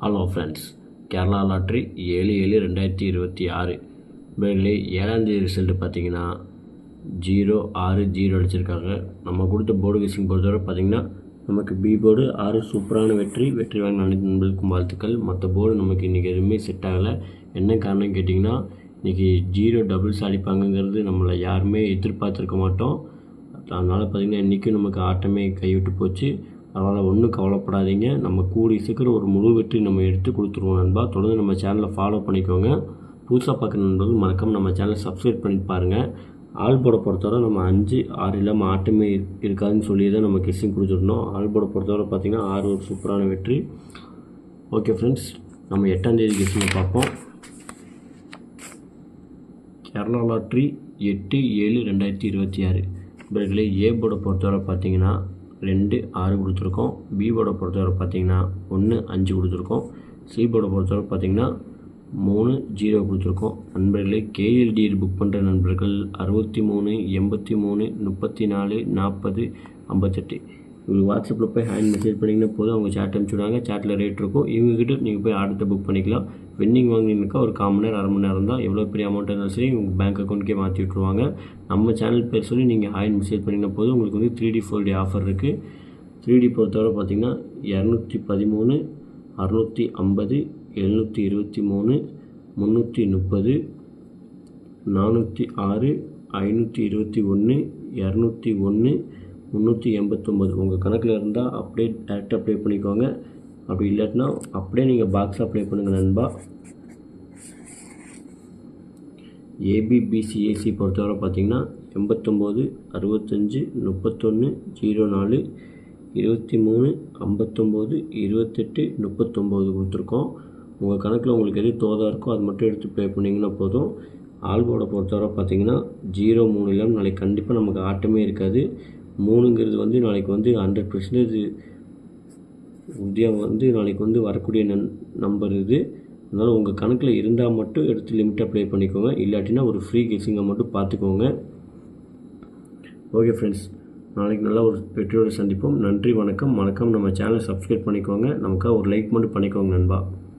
Hello friends, Kerala lottery 7/7/2026 பேர்லே 7ஆம் தேதி result பார்த்தீங்கன்னா 0-6-0 அடிச்சிருக்காங்க. நம்ம கொடுத்த போர்டு கேசிங் பொறுத்தவரை பார்த்தீங்கன்னா நமக்கு பி போர்டு 6 சூப்பரான வெற்றி வாங்க அனைத்து நண்பர்களுக்கும் வாழ்த்துக்கள். மற்ற போர்டு நமக்கு இன்றைக்கி எதுவுமே செட் ஆகலை. என்ன காரணம் கேட்டிங்கன்னா இன்றைக்கி 0 டபுள்ஸ் அடிப்பாங்கங்கிறது நம்மளை யாருமே எதிர்பார்த்துருக்க மாட்டோம். அதனால் பார்த்திங்கன்னா இன்றைக்கும் நமக்கு ஆட்டமே கைவிட்டு போச்சு. அதனால் ஒன்றும் கவலைப்படாதீங்க. நம்ம கூடி சீக்கிரம் ஒரு முழு வெற்றி நம்ம எடுத்து கொடுத்துருவோம் நண்பா. தொடர்ந்து நம்ம சேனலை ஃபாலோ பண்ணிக்கோங்க. புதுசாக பார்க்குற நண்பர்கள் மறக்காமல் நம்ம சேனலை சப்ஸ்கிரைப் பண்ணி பாருங்கள். ஆல் போர்டை பொறுத்தவரை நம்ம 5-6 இல்லாமல் ஆட்டமே இருக்காதுன்னு சொல்லி தான் நம்ம கெஸ்ஸிங் கொடுத்துருந்தோம். ஆல் போர்டை பொறுத்தவரை பார்த்திங்கன்னா 6 ஒரு சூப்பரான வெற்றி. ஓகே ஃப்ரெண்ட்ஸ், நம்ம 8ஆம் தேதி கெஸ்ஸிங்கை பார்ப்போம். கேரளா லாட்ரி 8/7/2026 இவர்களே ஏ போர்டை பொறுத்தவரை பார்த்திங்கன்னா 2-6 கொடுத்துருக்கோம். பி போர்டை பொறுத்தவரை பார்த்திங்கன்னா 1-5 கொடுத்துருக்கோம். சி போர்டை பொறுத்தவரை பார்த்திங்கன்னா 3-0 கொடுத்துருக்கோம். நண்பர்களே கேஎல்டி புக் பண்ணுற நண்பர்கள் 63 83 34 40 58 இவங்க வாட்ஸ்அப்பில் போய் ஹேண்ட் மெசேஜ் பண்ணிங்கன்னா போதும், அவங்க சேட் அனுப்பிச்சுடுவாங்க. சேட்டில் ரேட் இருக்கும். இவங்ககிட்ட நீங்கள் போய் ஆர்டத்தை புக் பண்ணிக்கலாம். வெண்டிங் வாங்கினீங்கக்கா ஒரு 1/4 மணி நேரம் 1/2 மணி நேரம் தான். எவ்வளோ பெரிய அமௌண்ட் இருந்தாலும் சரி உங்கள் பேங்க் அக்கௌண்ட்டுக்கே மாற்றி விட்ருவாங்க. நம்ம சேனல் பேர் சொல்லி நீங்கள் ஹேண்ட் மெசேஜ் பண்ணிங்கன்னா போதும். உங்களுக்கு வந்து 3D 4D ஆஃபர் இருக்குது. 3D பொறுத்தவரை பார்த்திங்கன்னா 213 650 723 330 406 521 201 389 உங்கள் கணக்கில் இருந்தால் அப்படியே டேரெக்டாக அப்ளை பண்ணிக்கோங்க. அப்படி இல்லாட்டினா அப்படியே நீங்கள் பாக்ஸ் அப்ளை பண்ணுங்கள் நண்பா. ஏபிபிசிஏசி பொறுத்தவரை பார்த்திங்கன்னா 89 65 31 04 23 59 28 39 கொடுத்துருக்கோம். உங்கள் கணக்கில் உங்களுக்கு எது தோதாக இருக்கோ அது மட்டும் எடுத்து ப்ளே பண்ணிங்கன்னா போதும். ஆல்போர்டை பொறுத்தவரை பார்த்திங்கன்னா 0-3 இல்லாமல் நாளைக்கு கண்டிப்பாக நமக்கு ஆட்டமே இருக்காது. 3ங்கிறது வந்து நாளைக்கு வந்து 100% உறுதியாக வந்து நாளைக்கு வந்து வரக்கூடிய நம்பர் இது. அதனால் உங்கள் கணக்கில் இருந்தால் மட்டும் எடுத்து லிமிட்டாக ப்ளே பண்ணிக்கோங்க. இல்லாட்டினா ஒரு ஃப்ரீ கெஸ்ஸிங்கை மட்டும் பார்த்துக்கோங்க. ஓகே ஃப்ரெண்ட்ஸ், நாளைக்கு நல்லா ஒரு வெற்றியோடு சந்திப்போம். நன்றி, வணக்கம். நம்ம சேனலை சப்ஸ்கிரைப் பண்ணிக்கோங்க. நமக்காக ஒரு லைக் மட்டும் பண்ணிக்கோங்க நண்பா.